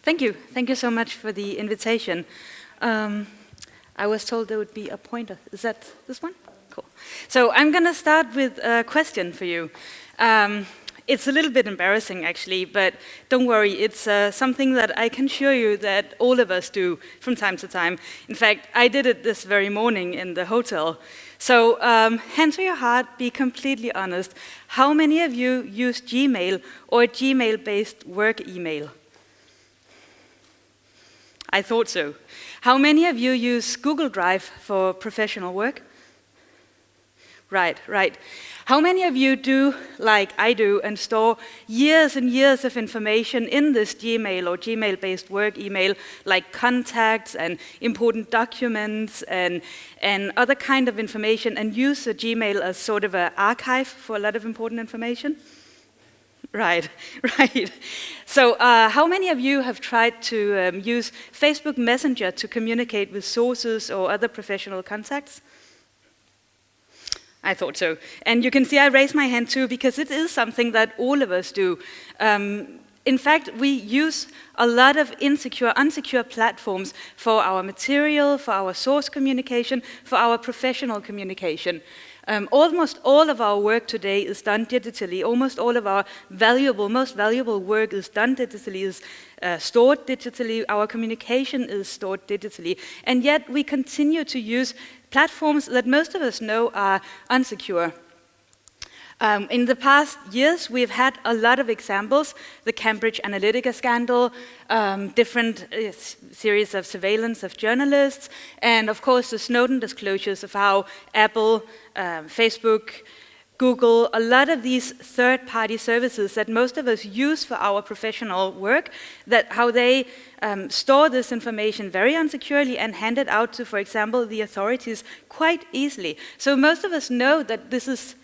Thank you. Thank you so much for the invitation. I was told there would be a pointer. Is that this one? Cool. So I'm going to start with a question for you. It's a little bit embarrassing, actually, but don't worry. It's something that I can assure you that all of us do from time to time. In fact, I did it this very morning in the hotel. So hand to your heart, be completely honest. How many of you use Gmail or Gmail-based work email? I thought so. How many of you use Google Drive for professional work? Right. How many of you do, like I do, and store years and years of information in this Gmail or Gmail-based work email, like contacts and important documents and other kind of information, and use the Gmail as sort of an archive for a lot of important information? Right. So how many of you have tried to use Facebook Messenger to communicate with sources or other professional contacts? I thought so. And you can see I raised my hand too, because it is something that all of us do. In fact, we use a lot of unsecure platforms for our material, for our source communication, for our professional communication. Almost all of our work today is done digitally. Almost all of our most valuable work is done digitally, is stored digitally. Our communication is stored digitally. And yet we continue to use platforms that most of us know are unsecure. In the past years, we've had a lot of examples: the Cambridge Analytica scandal, different series of surveillance of journalists, and of course the Snowden disclosures of how Apple, Facebook, Google, a lot of these third-party services that most of us use for our professional work, that how they store this information very unsecurely and hand it out to, for example, the authorities quite easily. So most of us know that these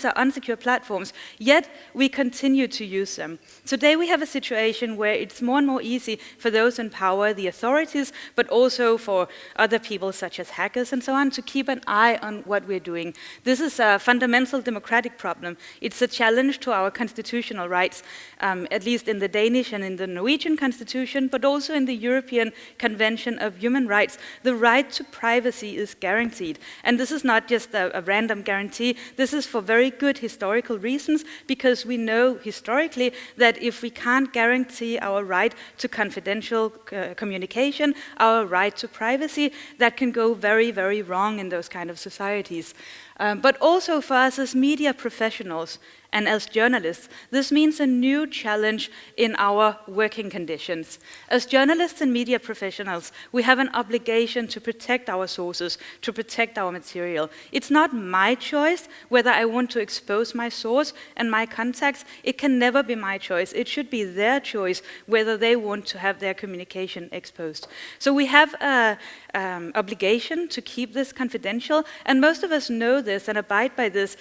are unsecure platforms, yet we continue to use them. Today we have a situation where it's more and more easy for those in power, the authorities, but also for other people such as hackers and so on, to keep an eye on what we're doing. This is a fundamental democratic problem. It's a challenge to our constitutional rights, at least in the Danish and in the Norwegian constitution, but also in the European Convention of Human Rights. The right to privacy is guaranteed. And this is not just a random guarantee. This is for very good historical reasons, because we know historically that if we can't guarantee our right to confidential communication, our right to privacy, that can go very, very wrong in those kind of societies. But also for us as media professionals and as journalists, this means a new challenge in our working conditions. As journalists and media professionals, we have an obligation to protect our sources, to protect our material. It's not my choice whether I want to expose my source and my contacts. It can never be my choice. It should be their choice whether they want to have their communication exposed. So we have an obligation to keep this confidential, and most of us know this and abide by this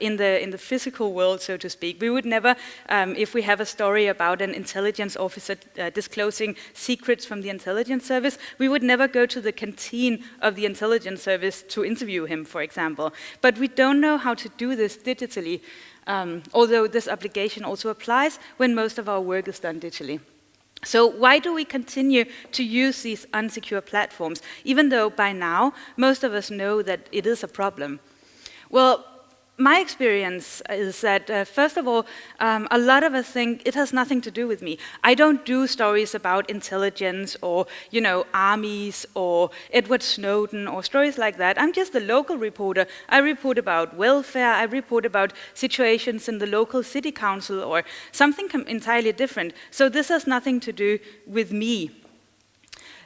in the physical world, so to speak. We would never, if we have a story about an intelligence officer disclosing secrets from the intelligence service, we would never go to the canteen of the intelligence service to interview him, for example. But we don't know how to do this digitally, although this obligation also applies when most of our work is done digitally. So why do we continue to use these unsecure platforms, even though by now most of us know that it is a problem? Well, my experience is that, first of all, a lot of us think it has nothing to do with me. I don't do stories about intelligence or, armies or Edward Snowden or stories like that. I'm just a local reporter. I report about welfare. I report about situations in the local city council or something entirely different. So this has nothing to do with me.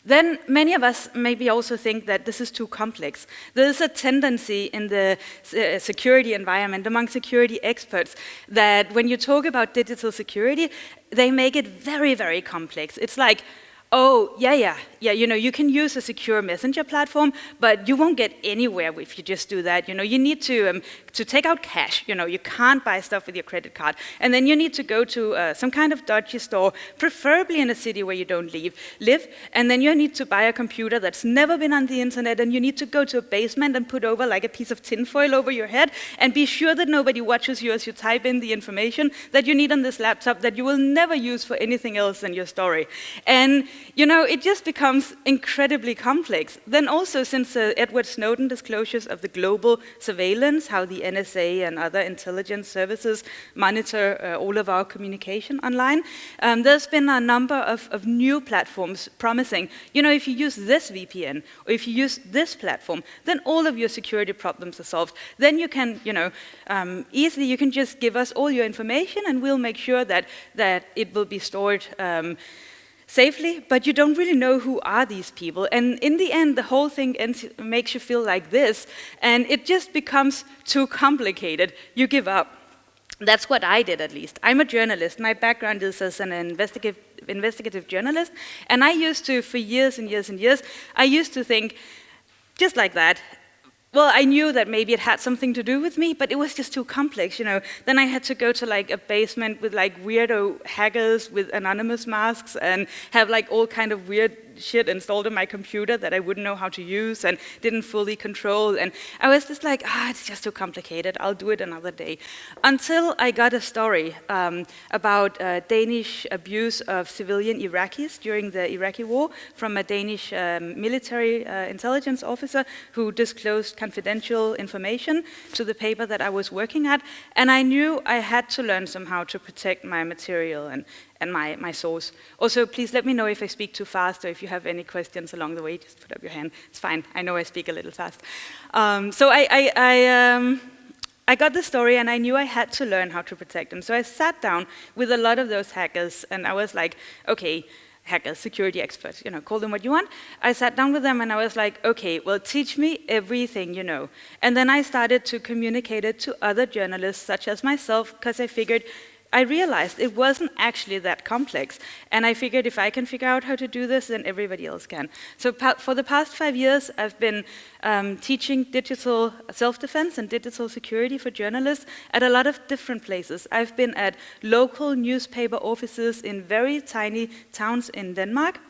Then many of us maybe also think that this is too complex. There is a tendency in the security environment among security experts that when you talk about digital security, they make it very, very complex. It's like, Oh, yeah. You can use a secure messenger platform, but you won't get anywhere if you just do that. You need to take out cash. You can't buy stuff with your credit card. And then you need to go to some kind of dodgy store, preferably in a city where you don't live. And then you need to buy a computer that's never been on the internet, and you need to go to a basement and put over like a piece of tinfoil over your head, and be sure that nobody watches you as you type in the information that you need on this laptop that you will never use for anything else than your story. And it just becomes incredibly complex. Then also, since Edward Snowden disclosures of the global surveillance, how the NSA and other intelligence services monitor all of our communication online, there's been a number of new platforms promising, if you use this VPN, or if you use this platform, then all of your security problems are solved. Then you can, easily, you can just give us all your information and we'll make sure that it will be stored safely, but you don't really know who are these people. And in the end, the whole thing makes you feel like this, and it just becomes too complicated. You give up. That's what I did, at least. I'm a journalist. My background is as an investigative journalist, and I used to, for years and years and years, I used to think, just like that, well, I knew that maybe it had something to do with me, but it was just too complex, Then I had to go to like a basement with like weirdo hackers with anonymous masks and have like all kind of weird shit installed on my computer that I wouldn't know how to use and didn't fully control. And I was just like, it's just too complicated. I'll do it another day. Until I got a story about Danish abuse of civilian Iraqis during the Iraqi war from a Danish military intelligence officer who disclosed confidential information to the paper that I was working at. And I knew I had to learn somehow to protect my material and my source. Also, please let me know if I speak too fast, or if you have any questions along the way, just put up your hand. It's fine, I know I speak a little fast. So I got the story, and I knew I had to learn how to protect them. So I sat down with a lot of those hackers, and I was like, okay, hackers, security experts, call them what you want. I sat down with them and I was like, okay, well, teach me everything you know. And then I started to communicate it to other journalists, such as myself, because I realized it wasn't actually that complex. And I figured if I can figure out how to do this, then everybody else can. So for the past 5 years, I've been teaching digital self-defense and digital security for journalists at a lot of different places. I've been at local newspaper offices in very tiny towns in Denmark.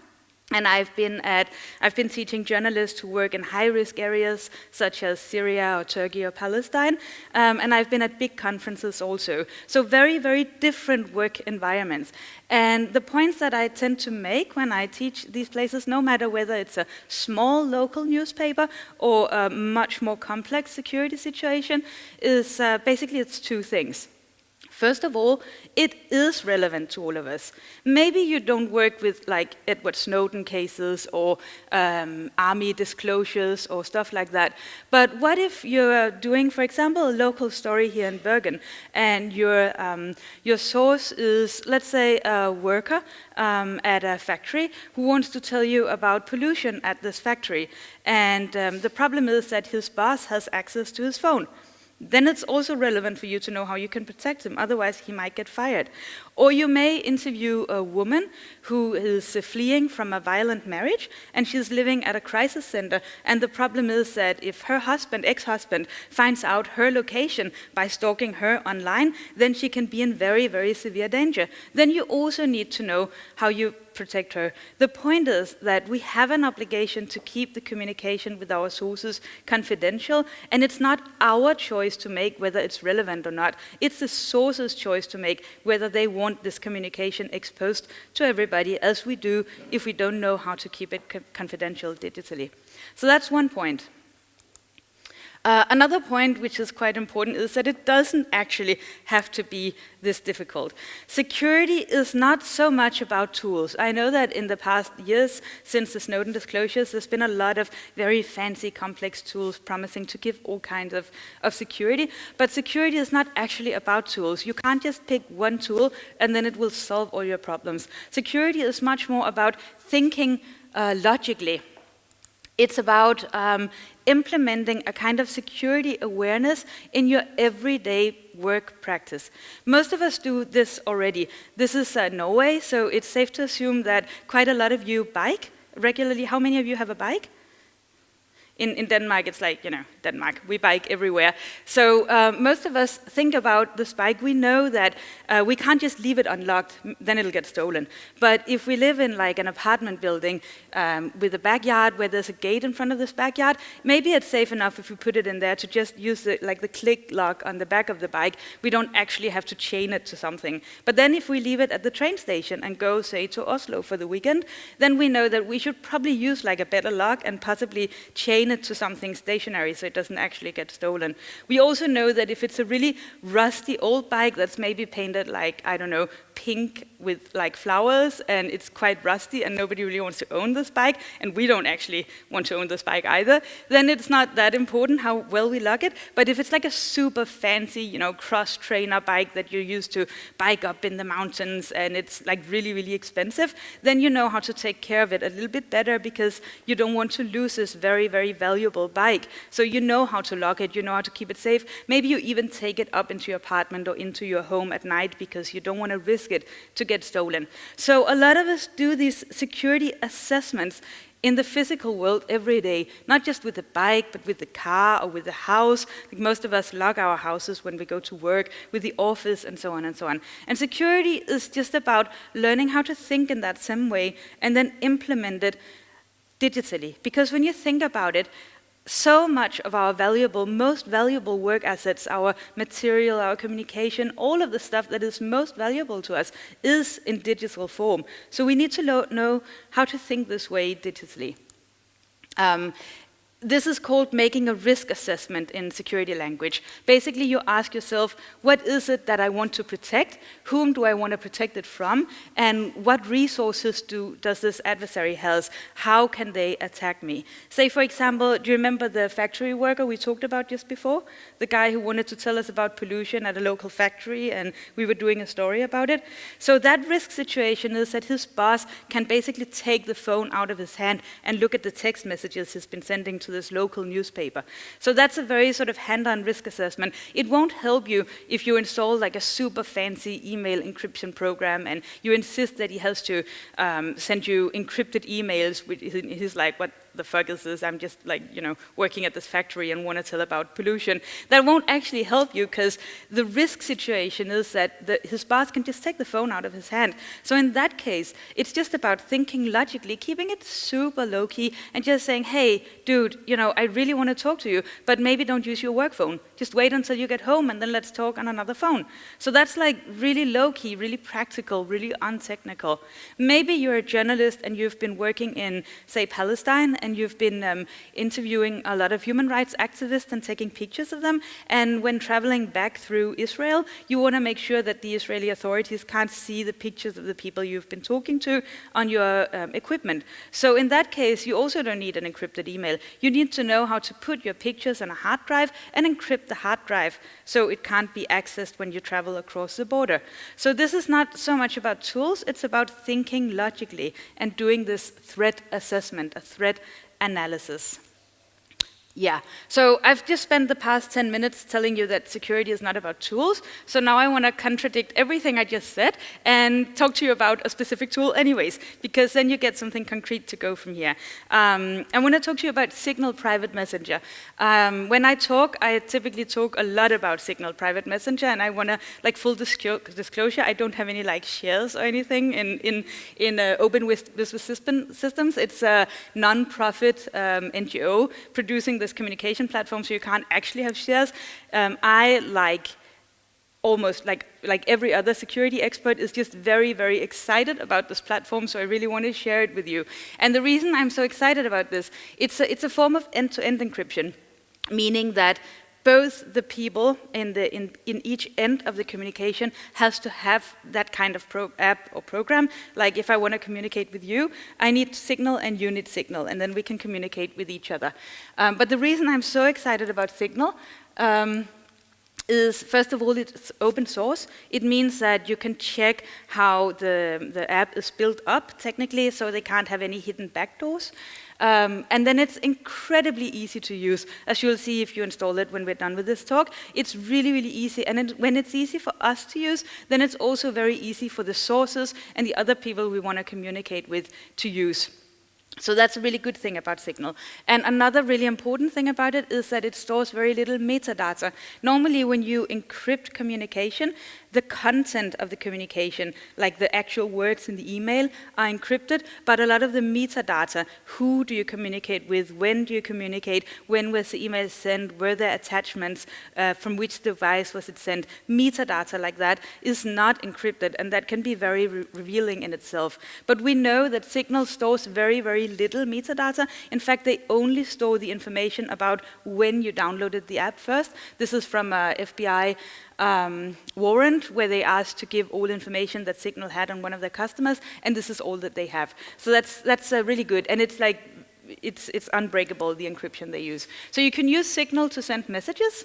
And I've been teaching journalists who work in high-risk areas such as Syria or Turkey or Palestine, and I've been at big conferences also. So very, very different work environments. And the points that I tend to make when I teach these places, no matter whether it's a small local newspaper or a much more complex security situation, is basically it's two things. First of all, it is relevant to all of us. Maybe you don't work with like Edward Snowden cases or army disclosures or stuff like that. But what if you're doing, for example, a local story here in Bergen, and your source is, let's say, a worker at a factory who wants to tell you about pollution at this factory. And the problem is that his boss has access to his phone. Then it's also relevant for you to know how you can protect him, otherwise he might get fired. Or you may interview a woman who is fleeing from a violent marriage, and she's living at a crisis center, and the problem is that if her ex-husband, finds out her location by stalking her online, then she can be in very, very severe danger. Then you also need to know how you protect her. The point is that we have an obligation to keep the communication with our sources confidential, and it's not our choice to make whether it's relevant or not. It's the source's choice to make whether they want this communication exposed to everybody, as we do if we don't know how to keep it confidential digitally. So that's one point. Another point, which is quite important, is that it doesn't actually have to be this difficult. Security is not so much about tools. I know that in the past years, since the Snowden disclosures, there's been a lot of very fancy, complex tools promising to give all kinds of security. But security is not actually about tools. You can't just pick one tool and then it will solve all your problems. Security is much more about thinking logically. It's about implementing a kind of security awareness in your everyday work practice. Most of us do this already. This is Norway, so it's safe to assume that quite a lot of you bike regularly. How many of you have a bike? In Denmark, it's like, Denmark, we bike everywhere. So most of us think about this bike. We know that we can't just leave it unlocked, then it'll get stolen. But if we live in like an apartment building with a backyard where there's a gate in front of this backyard, maybe it's safe enough if we put it in there to just use the click lock on the back of the bike. We don't actually have to chain it to something. But then if we leave it at the train station and go, say, to Oslo for the weekend, then we know that we should probably use like a better lock and possibly chain it to something stationary so it doesn't actually get stolen. We also know that if it's a really rusty old bike that's maybe painted like, I don't know, pink with like flowers, and it's quite rusty and nobody really wants to own this bike, and we don't actually want to own this bike either, then it's not that important how well we lock it. But if it's like a super fancy, cross-trainer bike that you're used to bike up in the mountains and it's like really, really expensive, then you know how to take care of it a little bit better because you don't want to lose this very, very valuable bike. So you know how to lock it, you know how to keep it safe. Maybe you even take it up into your apartment or into your home at night because you don't want to risk it to get stolen. So a lot of us do these security assessments in the physical world every day, not just with the bike, but with the car or with the house. Like most of us lock our houses when we go to work, with the office, and so on and so on. And security is just about learning how to think in that same way and then implement it digitally. Because when you think about it, so much of our most valuable work assets, our material, our communication, all of the stuff that is most valuable to us is in digital form. So we need to know how to think this way digitally. This is called making a risk assessment in security language. Basically, you ask yourself, what is it that I want to protect? Whom do I want to protect it from? And what resources does this adversary have? How can they attack me? Say, for example, do you remember the factory worker we talked about just before? The guy who wanted to tell us about pollution at a local factory, and we were doing a story about it. So that risk situation is that his boss can basically take the phone out of his hand and look at the text messages he's been sending to this local newspaper. So that's a very sort of hand-on risk assessment. It won't help you if you install like a super fancy email encryption program and you insist that he has to send you encrypted emails. He's like, what the fuck is this? I'm just like, working at this factory and want to tell about pollution. That won't actually help you because the risk situation is that his boss can just take the phone out of his hand. So in that case, it's just about thinking logically, keeping it super low-key and just saying, hey, dude, I really want to talk to you, but maybe don't use your work phone. Just wait until you get home and then let's talk on another phone. So that's like really low-key, really practical, really untechnical. Maybe you're a journalist and you've been working in, say, Palestine, and you've been interviewing a lot of human rights activists and taking pictures of them. And when traveling back through Israel, you want to make sure that the Israeli authorities can't see the pictures of the people you've been talking to on your equipment. So in that case, you also don't need an encrypted email. You need to know how to put your pictures on a hard drive and encrypt the hard drive so it can't be accessed when you travel across the border. So this is not so much about tools, it's about thinking logically and doing this threat assessment, a threat analysis. Yeah, so I've just spent the past 10 minutes telling you that security is not about tools, so now I want to contradict everything I just said and talk to you about a specific tool anyways, because then you get something concrete to go from here. I want to talk to you about Signal Private Messenger. When I talk, I typically talk a lot about Signal Private Messenger, and I want to, like, full disclosure, I don't have any like shares or anything in Open Business Systems. It's a non-profit NGO producing this communication platform, so you can't actually have shares. I, like almost like every other security expert, is just very, very excited about this platform, so I really want to share it with you. And the reason I'm so excited about this, it's a form of end-to-end encryption, meaning that both the people in each end of the communication has to have that kind of app or program. Like if I want to communicate with you, I need Signal and you need Signal, and then we can communicate with each other. But the reason I'm so excited about Signal is, first of all, it's open source. It means that you can check how the app is built up technically, so they can't have any hidden backdoors. And then it's incredibly easy to use. As you'll see if you install it when we're done with this talk, it's really, really easy. And when it's easy for us to use, then it's also very easy for the sources and the other people we want to communicate with to use. So that's a really good thing about Signal. And another really important thing about it is that it stores very little metadata. Normally when you encrypt communication, the content of the communication, like the actual words in the email, are encrypted, but a lot of the metadata, who do you communicate with, when do you communicate, when was the email sent, were there attachments, from which device was it sent, metadata like that is not encrypted, and that can be very revealing in itself. But we know that Signal stores very, very little metadata. In fact, they only store the information about when you downloaded the app first. This is from a FBI warrant where they asked to give all information that Signal had on one of their customers, and this is all that they have. So that's really good, and it's like it's unbreakable, the encryption they use. So you can use Signal to send messages.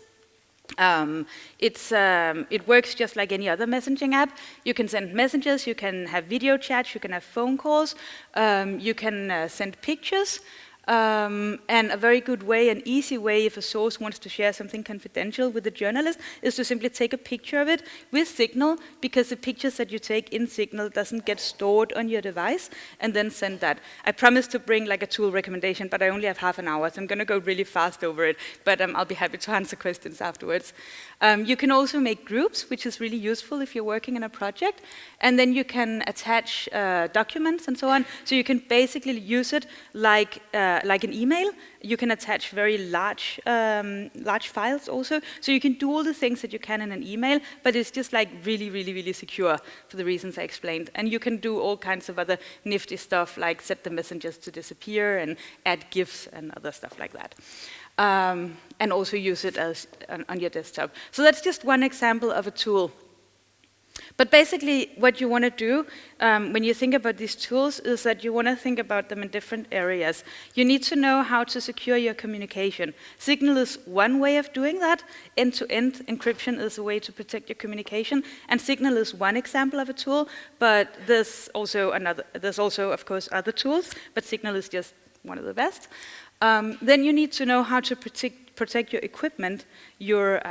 It works just like any other messaging app. You can send messages, you can have video chats, you can have phone calls, you can send pictures. And a very good way, an easy way, if a source wants to share something confidential with the journalist, is to simply take a picture of it with Signal, because the pictures that you take in Signal doesn't get stored on your device, and then send that. I promised to bring like a tool recommendation, but I only have half an hour, so I'm going to go really fast over it, but I'll be happy to answer questions afterwards. You can also make groups, which is really useful if you're working in a project, and then you can attach documents and so on, so you can basically use it like an email. You can attach very large files also, so you can do all the things that you can in an email, but it's just like really, really, really secure for the reasons I explained. And you can do all kinds of other nifty stuff, like set the messengers to disappear and add GIFs and other stuff like that. And also use it as on your desktop. So that's just one example of a tool. But basically, what you want to do when you think about these tools is that you want to think about them in different areas. You need to know how to secure your communication. Signal is one way of doing that. End-to-end encryption is a way to protect your communication. And Signal is one example of a tool, but there's also, of course, other tools, but Signal is just one of the best. Then you need to know how to protect your equipment, your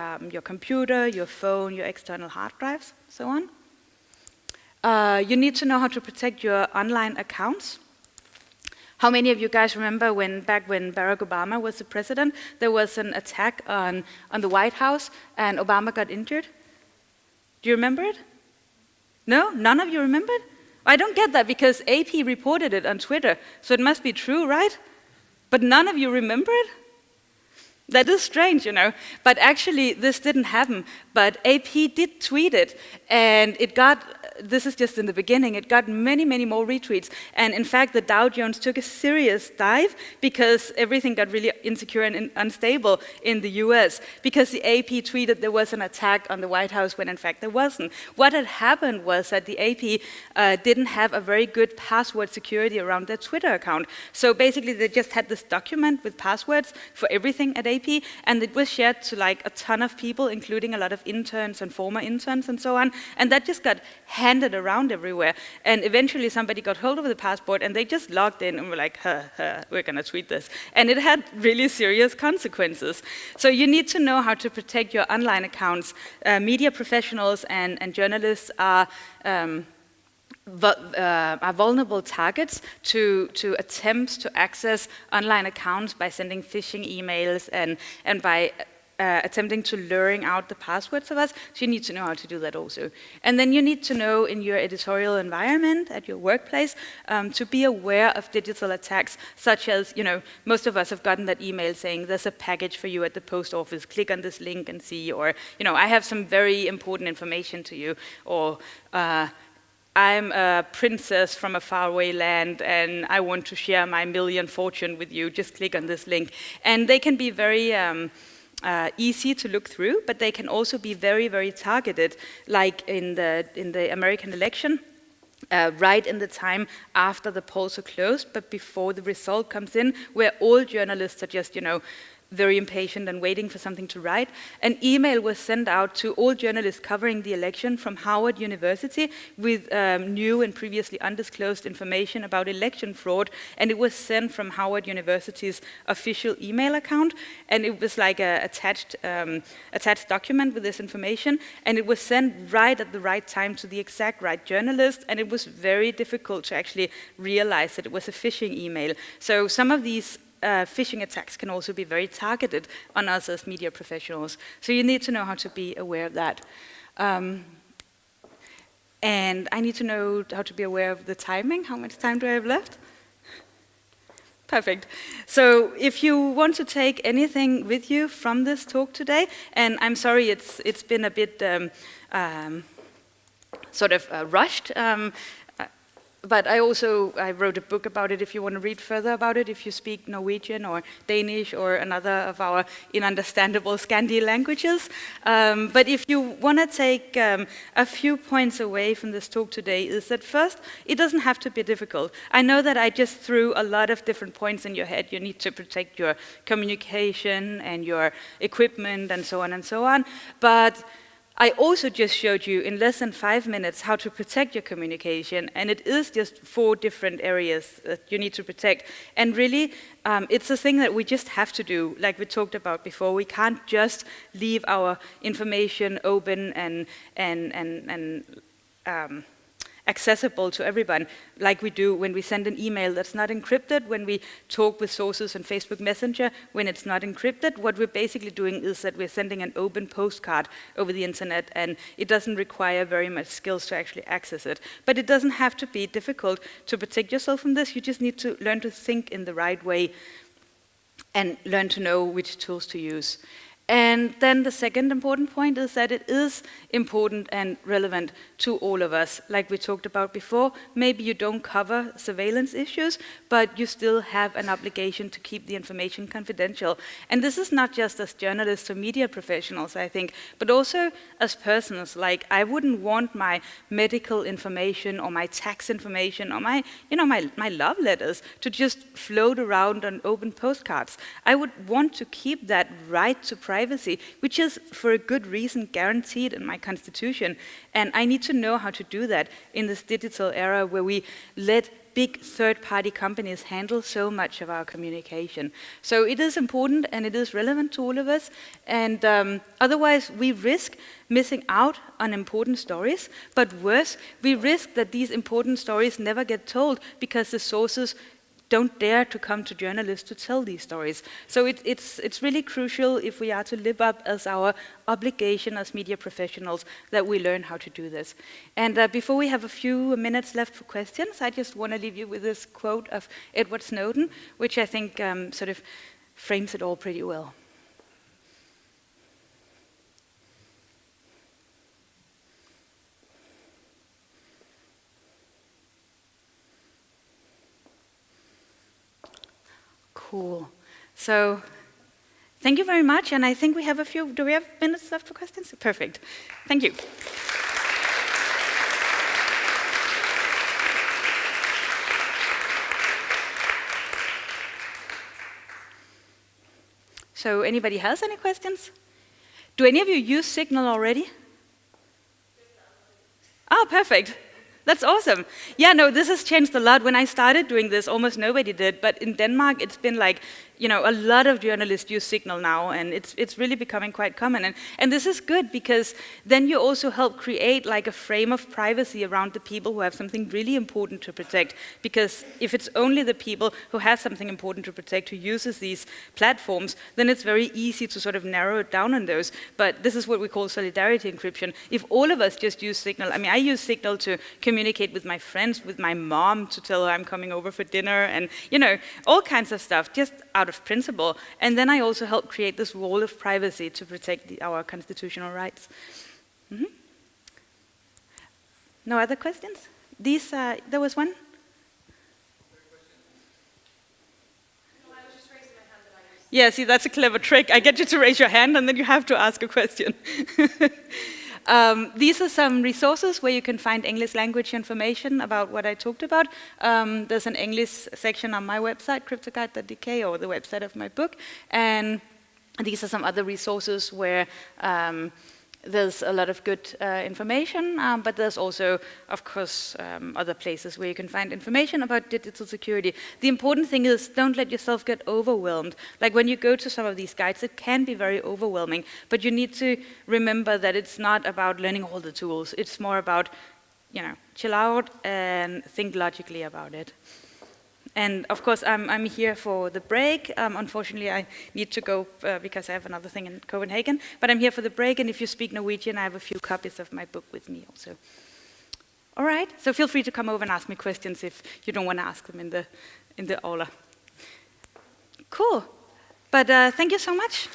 computer, your phone, your external hard drives, so on. You need to know how to protect your online accounts. How many of you guys remember back when Barack Obama was the president, there was an attack on the White House and Obama got injured? Do you remember it? No? None of you remember it? I don't get that, because AP reported it on Twitter, so it must be true, right? But none of you remember it? That is strange, you know. But actually, this didn't happen. But AP did tweet it, and it got, this is just in the beginning, it got many, many more retweets. And in fact, the Dow Jones took a serious dive because everything got really insecure and unstable in the US, because the AP tweeted there was an attack on the White House when in fact there wasn't. What had happened was that the AP didn't have a very good password security around their Twitter account. So basically, they just had this document with passwords for everything at AP, and it was shared to like a ton of people, including a lot of interns and former interns and so on, and that just got handed around everywhere. And eventually somebody got hold of the passport and they just logged in and were like, we're gonna tweet this. And it had really serious consequences. So you need to know how to protect your online accounts. Media professionals and journalists are vulnerable targets to attempts to access online accounts by sending phishing emails and by attempting to luring out the passwords of us. So you need to know how to do that also. And then you need to know in your editorial environment at your workplace to be aware of digital attacks, such as, you know, most of us have gotten that email saying there's a package for you at the post office, click on this link and see, or, you know, I have some very important information to you, or I'm a princess from a faraway land and I want to share my million fortune with you, just click on this link. And they can be very easy to look through, but they can also be very, very targeted, like in the American election, right in the time after the polls are closed, but before the result comes in, where all journalists are just, you know, very impatient and waiting for something to write. An email was sent out to all journalists covering the election from Howard University with new and previously undisclosed information about election fraud, and it was sent from Howard University's official email account, and it was like a attached document with this information, and it was sent right at the right time to the exact right journalist, and it was very difficult to actually realize that it was a phishing email. So some of these phishing attacks can also be very targeted on us as media professionals. So you need to know how to be aware of that. And I need to know how to be aware of the timing. How much time do I have left? Perfect. So if you want to take anything with you from this talk today, and I'm sorry it's been a bit rushed, but I wrote a book about it if you want to read further about it, if you speak Norwegian or Danish or another of our inunderstandable Scandi languages. But if you want to take a few points away from this talk today, is that first, it doesn't have to be difficult. I know that I just threw a lot of different points in your head. You need to protect your communication and your equipment and so on, but I also just showed you in less than 5 minutes how to protect your communication, and it is just 4 different areas that you need to protect. And really, it's a thing that we just have to do, like we talked about before. We can't just leave our information open and accessible to everyone, like we do when we send an email that's not encrypted, when we talk with sources on Facebook Messenger, when it's not encrypted. What we're basically doing is that we're sending an open postcard over the internet, and it doesn't require very much skills to actually access it. But it doesn't have to be difficult to protect yourself from this. You just need to learn to think in the right way and learn to know which tools to use. And then the second important point is that it is important and relevant to all of us. Like we talked about before, maybe you don't cover surveillance issues, but you still have an obligation to keep the information confidential. And this is not just as journalists or media professionals, I think, but also as persons. Like, I wouldn't want my medical information or my tax information or my love letters to just float around on open postcards. I would want to keep that right to privacy, which is for a good reason guaranteed in my constitution. And I need to know how to do that in this digital era where we let big third-party companies handle so much of our communication. So it is important and it is relevant to all of us. And otherwise, we risk missing out on important stories. But worse, we risk that these important stories never get told because the sources don't dare to come to journalists to tell these stories. So it's really crucial, if we are to live up as our obligation as media professionals, that we learn how to do this. And before we have a few minutes left for questions, I just want to leave you with this quote of Edward Snowden, which I think sort of frames it all pretty well. Cool. So thank you very much, and I think we have do we have minutes left for questions? Perfect. Thank you. So anybody has any questions? Do any of you use Signal already? Oh, perfect. That's awesome. Yeah, no, this has changed a lot. When I started doing this, almost nobody did. But in Denmark, it's been like, a lot of journalists use Signal now, and it's really becoming quite common. And this is good, because then you also help create like a frame of privacy around the people who have something really important to protect. Because if it's only the people who have something important to protect who uses these platforms, then it's very easy to sort of narrow it down on those. But this is what we call solidarity encryption. If all of us just use Signal, I use Signal to communicate with my friends, with my mom, to tell her I'm coming over for dinner, and all kinds of stuff, just out of principle. And then I also help create this wall of privacy to protect our constitutional rights. Mm-hmm. No other questions? There was one? Yeah, see, that's a clever trick. I get you to raise your hand, and then you have to ask a question. These are some resources where you can find English language information about what I talked about. There's an English section on my website, cryptoguide.dk, or the website of my book. And these are some other resources where there's a lot of good information, but there's also, of course, other places where you can find information about digital security. The important thing is don't let yourself get overwhelmed. Like when you go to some of these guides, it can be very overwhelming, but you need to remember that it's not about learning all the tools. It's more about, chill out and think logically about it. And of course, I'm here for the break. Unfortunately, I need to go because I have another thing in Copenhagen. But I'm here for the break, and if you speak Norwegian, I have a few copies of my book with me also. All right, so feel free to come over and ask me questions if you don't want to ask them in the aula. Cool, but thank you so much.